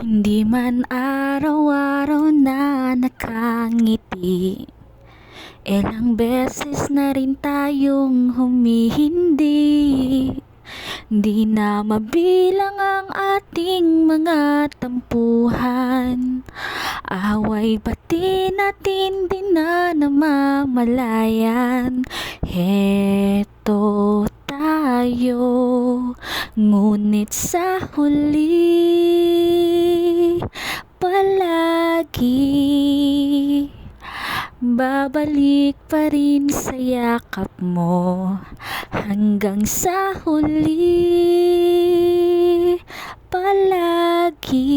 Hindi man araw-araw na nakangiti, ilang beses na rin tayong humihindi. Di na mabilang ang ating mga tampuhan, away pati natin di na namamalayan. Heto tayo, ngunit sa huli palagi babalik pa rin sa yakap mo, hanggang sa huli palagi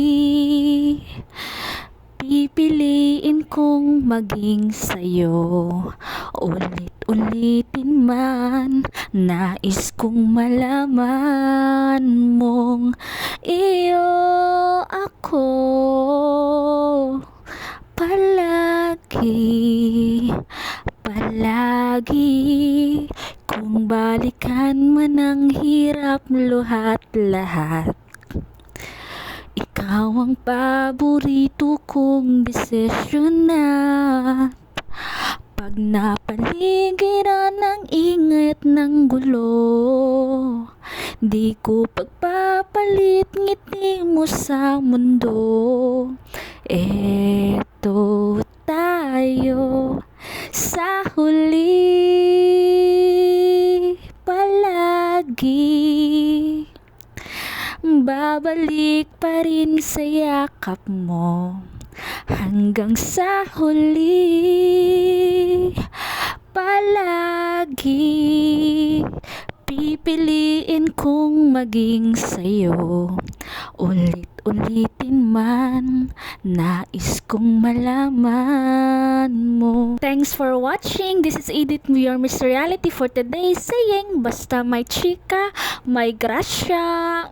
pipiliin kong maging sa'yo. Ulit-ulitin man, nais kong malaman mong iyo ako palagi, palagi. Kung balikan man ang hirap lahat, ikaw ang paborito kong desisyon na. Pag napaligiran ng ingat ng gulo, di ko pagpapalit ngiti mo sa mundo. Eto tayo sa huli palagi, babalik pa rin sa yakap mo, hanggang sa huli palagi pipiliin kong maging sa'yo. Ulit-ulitin man, nais kong malaman mo. Thanks for watching. This is Edith, your Miss Reality for today, saying basta may chika, may grasya.